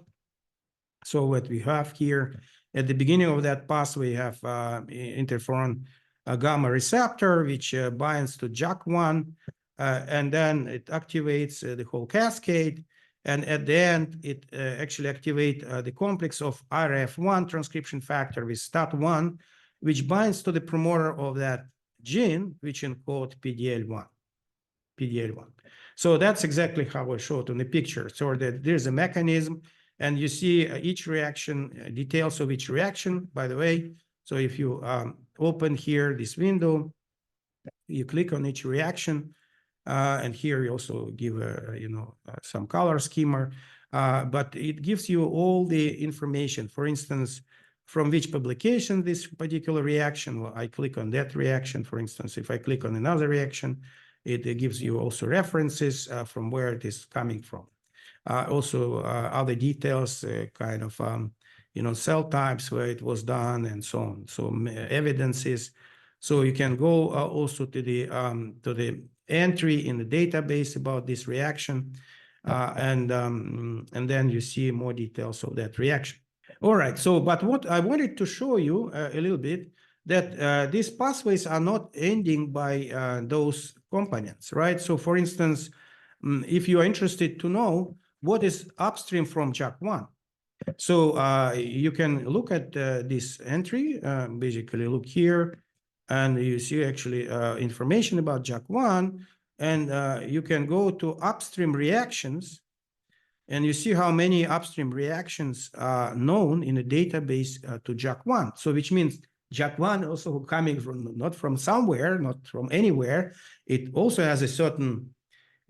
So what we have here at the beginning of that pathway, we have interferon gamma receptor, which binds to JAK1, and then it activates the whole cascade. And at the end, it actually activates the complex of IRF1 transcription factor with STAT1, which binds to the promoter of that gene, which encode PDL1. So that's exactly how I showed on the picture. So that there's a mechanism, and you see each reaction, details of each reaction, by the way. So if you open here this window, you click on each reaction, and here you also give some color schema, but it gives you all the information. For instance, from which publication this particular reaction. Well, I click on that reaction. For instance, if I click on another reaction, it gives you also references from where it is coming from. Also, other details, kind of cell types where it was done, and so on. So evidences. So you can go also to the entry in the database about this reaction, and then you see more details of that reaction. All right. So, but what I wanted to show you a little bit, that these pathways are not ending by those components, right? So, for instance, if you are interested to know what is upstream from JAK1, so you can look at this entry, basically look here, and you see actually information about JAK1, and you can go to upstream reactions, and you see how many upstream reactions are known in a database to JAK1. So which means JAK1 also coming from, not from somewhere, not from anywhere. It also has a certain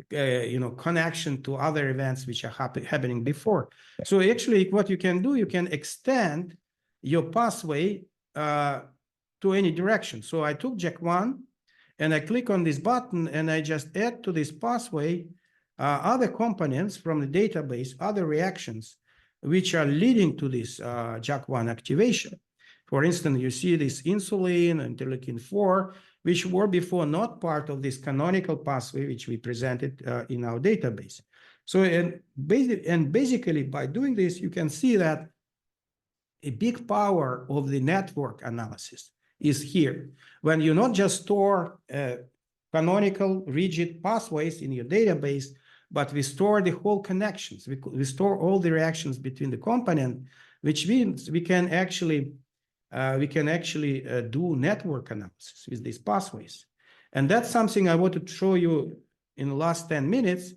connection to other events which are happening before. So actually what you can do, you can extend your pathway to any direction. So I took JAK1 and I click on this button and I just add to this pathway other components from the database, other reactions, which are leading to this JAK1 activation. For instance, you see this insulin, interleukin-4, which were before not part of this canonical pathway, which we presented in our database. So, and basically by doing this, you can see that a big power of the network analysis is here. When you not just store canonical rigid pathways in your database, but we store the whole connections. We store all the reactions between the component, which means we can actually do network analysis with these pathways. And that's something I wanted to show you in the last 10 minutes,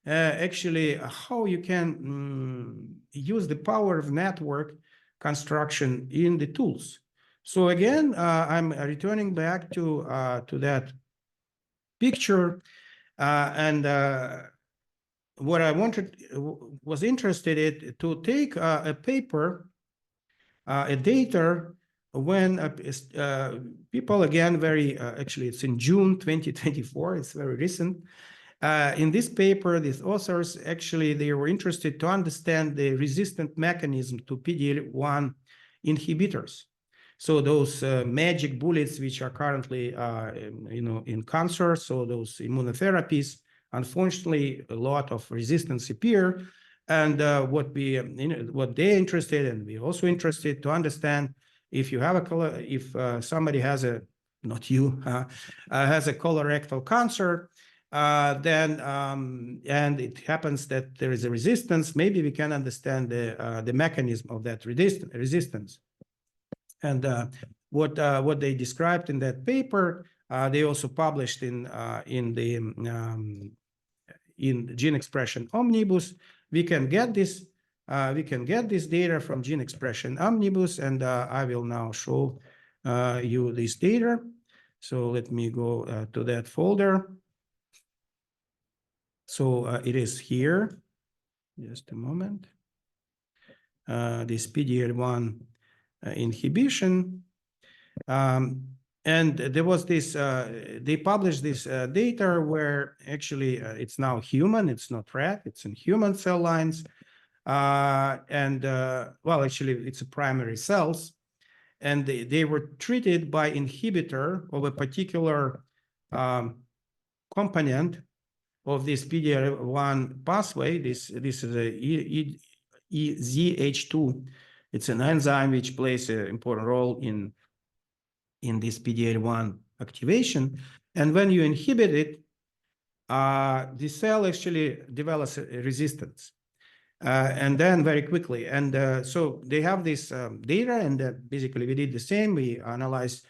actually how you can use the power of network construction in the tools. So again, I'm returning back to that picture, and what I was interested in to take a paper, a data when people, again, actually it's in June 2024, it's very recent. In this paper, these authors, actually, they were interested to understand the resistant mechanism to PD-L1 inhibitors. So those magic bullets, which are currently, in cancer, so those immunotherapies, unfortunately, a lot of resistance appear. And what they're interested in, and we're also interested to understand if you have if somebody has has a colorectal cancer, then and it happens that there is a resistance, maybe we can understand the mechanism of that resistance. And what they described in that paper, they also published in Gene Expression Omnibus. We can get this data from Gene Expression Omnibus, and I will now show you this data. So let me go to that folder. So it is here. Just a moment. This PD-L1 inhibition. And there was this, they published this data where actually it's now human, it's not rat, it's in human cell lines. Well, actually, it's a primary cells, and they were treated by inhibitor of a particular component of this PD-L1 pathway. This is a EZH2. It's an enzyme which plays an important role in this PD-L1 activation. And when you inhibit it, the cell actually develops a resistance. And then very quickly. And so they have this data, and basically we did the same. We analyzed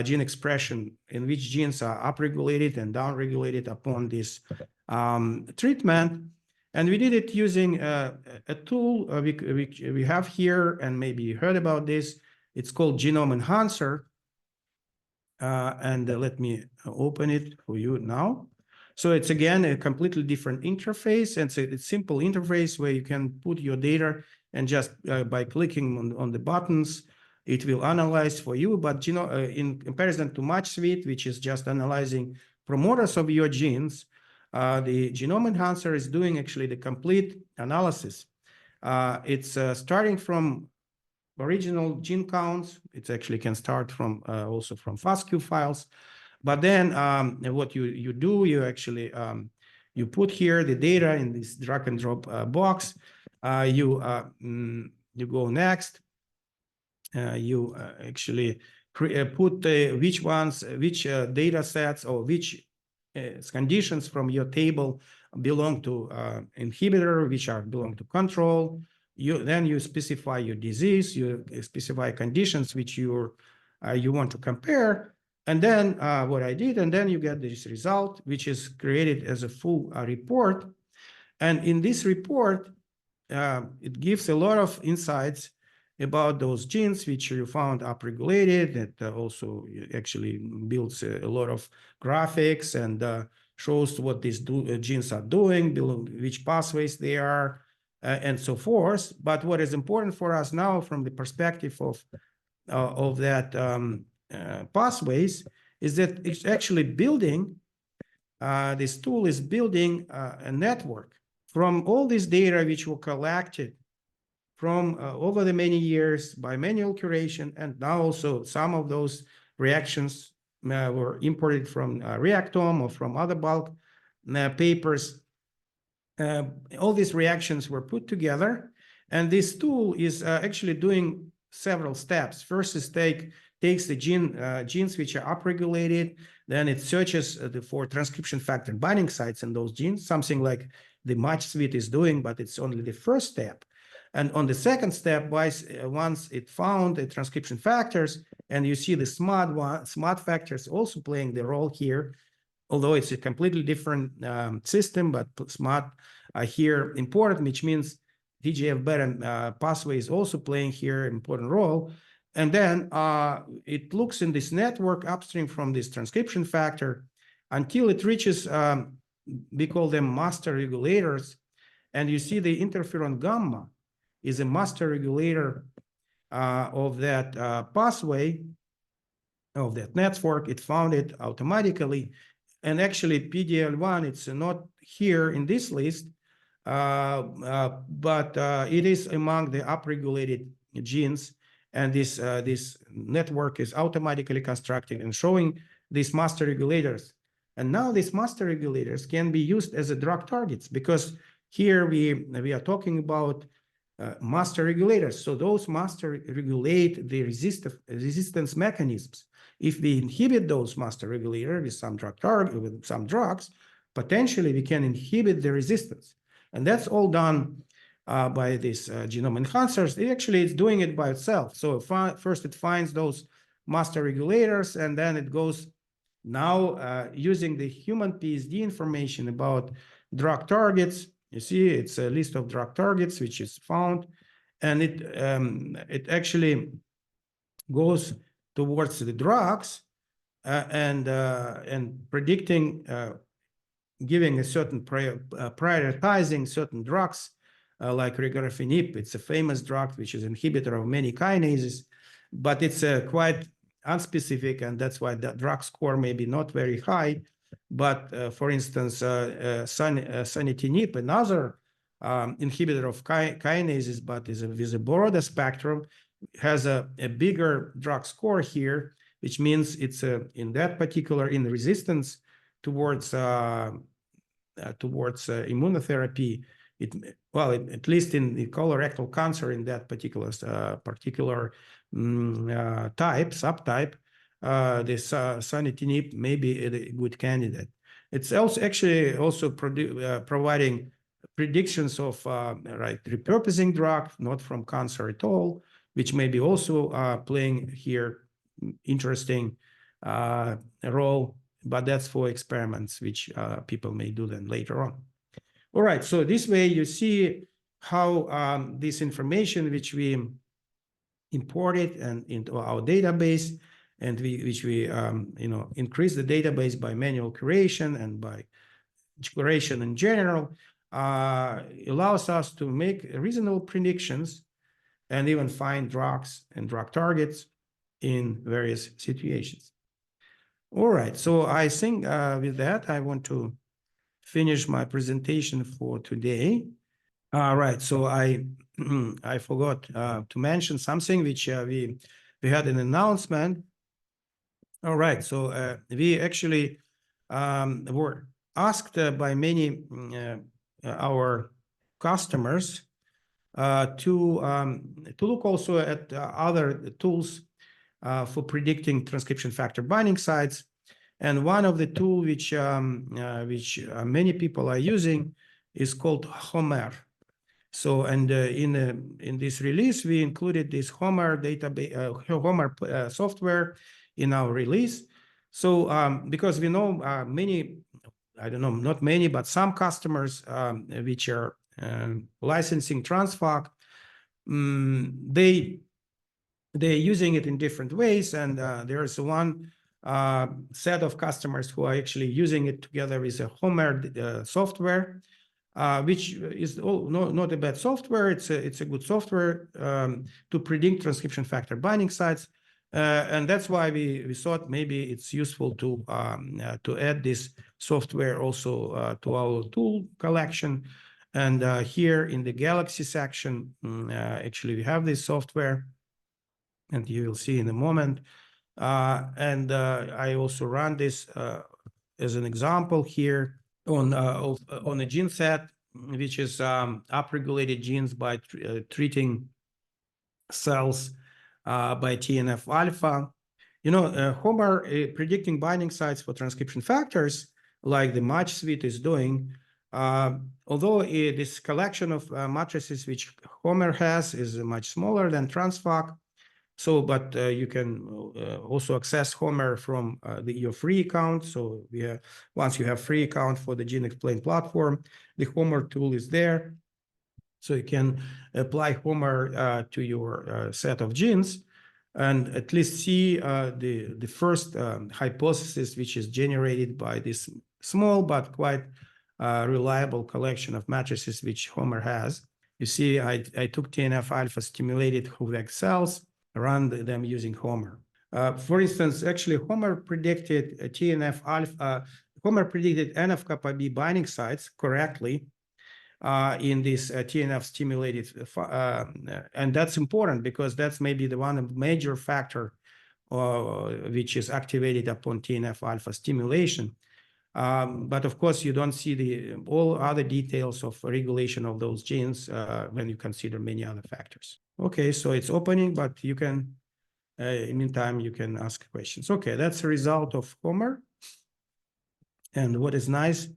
gene expression in which genes are upregulated and downregulated upon this treatment. And we did it using a tool we have here, and maybe you heard about this. It's called Genome Enhancer. Let me open it for you now. So it's, again, a completely different interface. And so it's a simple interface where you can put your data, and just by clicking on the buttons, it will analyze for you. But, in comparison to MatchSuite, which is just analyzing promoters of your genes, the Genome Enhancer is doing actually the complete analysis. It's starting from original gene counts. It actually can start from also from FASTQ files. But then what you do, you actually you put here the data in this drag and drop box. You go next. You actually put which data sets or which conditions from your table belong to inhibitor, which belong to control. Then you specify your disease. You specify conditions which you want to compare. And then what I did, and then you get this result, which is created as a full report. And in this report, it gives a lot of insights about those genes which you found upregulated. It also actually builds a lot of graphics and shows what these genes are doing, which pathways they are, and so forth. But what is important for us now, from the perspective of that pathways, is that it's actually building, this tool is building a network from all this data which were collected from over the many years by manual curation. And now also some of those reactions were imported from Reactome or from other bulk papers. All these reactions were put together, and this tool is actually doing several steps. First is takes the genes which are upregulated, then it searches for transcription factor binding sites in those genes, something like the MatchSuite is doing, but it's only the first step. And on the second step, once it found the transcription factors, and you see the SMART factors also playing the role here, although it's a completely different system, but SMART here important, which means TGF-beta pathway is also playing here an important role. And then it looks in this network upstream from this transcription factor until it reaches, we call them master regulators. And you see the interferon gamma is a master regulator of that pathway, of that network. It found it automatically. And actually, PD-L1, it's not here in this list, but it is among the upregulated genes. And this network is automatically constructed and showing these master regulators. And now these master regulators can be used as a drug targets, because here we are talking about master regulators. So those master regulate the resistance mechanisms. If we inhibit those master regulators with some drug target, with some drugs, potentially we can inhibit the resistance. And that's all done by this genome enhancers. Actually, it's doing it by itself. So first it finds those master regulators, and then it goes now using the HumanPSD information about drug targets. You see, it's a list of drug targets which is found, and it actually goes towards the drugs and predicting, giving a certain prioritizing certain drugs like regorafenib. It's a famous drug which is inhibitor of many kinases, but it's quite unspecific, and that's why the drug score may be not very high. But for instance, sunitinib, another inhibitor of kinases, but is with a broader spectrum, has a bigger drug score here, which means it's in that particular in resistance towards immunotherapy. At least in the colorectal cancer, in that particular subtype, this sunitinib may be a good candidate. It's also actually providing predictions of repurposing drug, not from cancer at all, which may be also playing here interesting role, but that's for experiments which people may do then later on. All right, so this way you see how this information which we imported and into our database, and which we increase the database by manual curation and by curation in general, allows us to make reasonable predictions and even find drugs and drug targets in various situations. All right, so I think with that, I want to finish my presentation for today. All right, so I forgot to mention something which we had an announcement. All right, so we actually were asked by many our customers to look also at other tools for predicting transcription factor binding sites. And one of the tools which many people are using is called Homer. So, and in this release, we included this Homer database, Homer software in our release. So, because we know many, I don't know, not many, but some customers which are licensing TRANSFAC, they're using it in different ways, and there's one set of customers who are actually using it together with a Homer software, which is not a bad software. It's a good software to predict transcription factor binding sites, and that's why we thought maybe it's useful to add this software also to our tool collection. And here in the Galaxy section, actually we have this software, and you will see in a moment. And I also run this as an example here on a gene set, which is upregulated genes by treating cells by TNF alpha. You know, Homer predicting binding sites for transcription factors, like the match suite is doing, although this collection of matrices which Homer has is much smaller than TRANSFAC. So, but you can also access Homer from your free account. So once you have free account for the geneXplain platform, the Homer tool is there. So you can apply Homer to your set of genes and at least see the first hypothesis, which is generated by this small but quite reliable collection of matrices which Homer has. You see, I took TNF alpha stimulated HuVec cells, run them using Homer. For instance, actually, Homer predicted TNF alpha. Homer predicted NF-kappa B binding sites correctly in this TNF stimulated, and that's important because that's maybe the one major factor which is activated upon TNF alpha stimulation. But of course, you don't see all other details of regulation of those genes when you consider many other factors. Okay, so it's opening, but you can, in the meantime, you can ask questions. Okay, that's the result of Homer. And what is nice,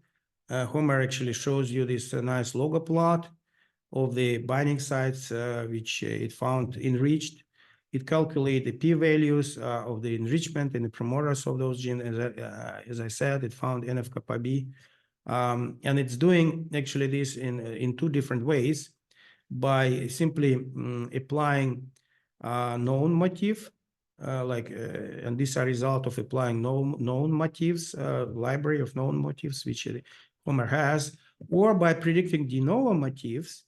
Homer actually shows you this nice logo plot of the binding sites which it found enriched. It calculates the p-values of the enrichment and the promoters of those genes. As I said, it found NF-kappa B. And it's doing actually this in two different ways, by simply applying known motif, and these are a result of applying known motifs, library of known motifs, which Homer has, or by predicting de novo motifs,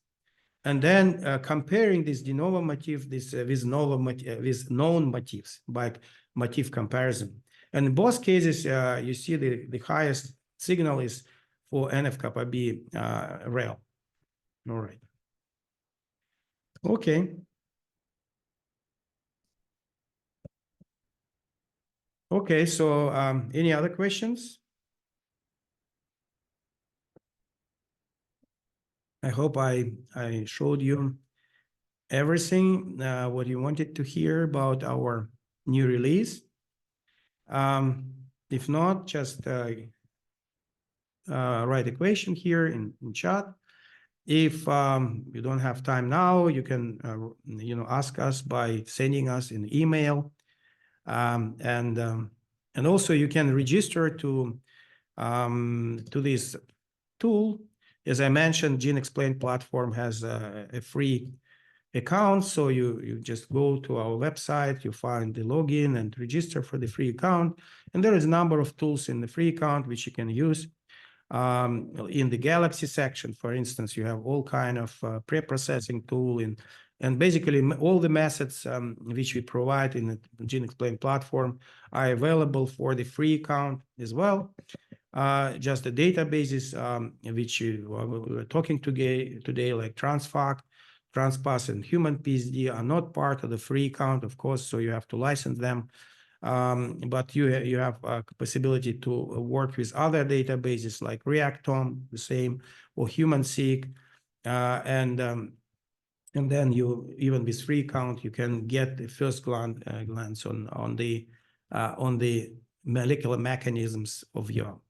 and then comparing this de novo motif with known motifs by motif comparison. And in both cases, you see the highest signal is for NF-kappa B rel. All right. Okay. Okay, so any other questions? I hope I showed you everything what you wanted to hear about our new release. If not, just write a question here in chat. If you don't have time now, you can ask us by sending us an email, and also you can register to this tool. As I mentioned, geneXplain platform has a free account, so you just go to our website, you find the login and register for the free account, and there is a number of tools in the free account which you can use. In the Galaxy section, for instance, you have all kind of pre-processing tool and basically all the methods which we provide in the geneXplain platform are available for the free account as well. Just the databases which we were talking today, like TRANSFAC, TRANSPATH, and HumanPSD are not part of the free account, of course, so you have to license them. But you have a possibility to work with other databases like Reactome, the same, or HumanSeq, and then you, even with free account, you can get the first glance on the molecular mechanisms of your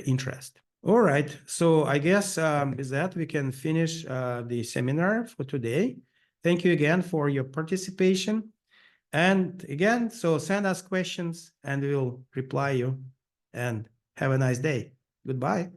interest. All right, so I guess with that we can finish the seminar for today. Thank you again for your participation. And again, so send us questions and we'll reply you, and have a nice day. Goodbye.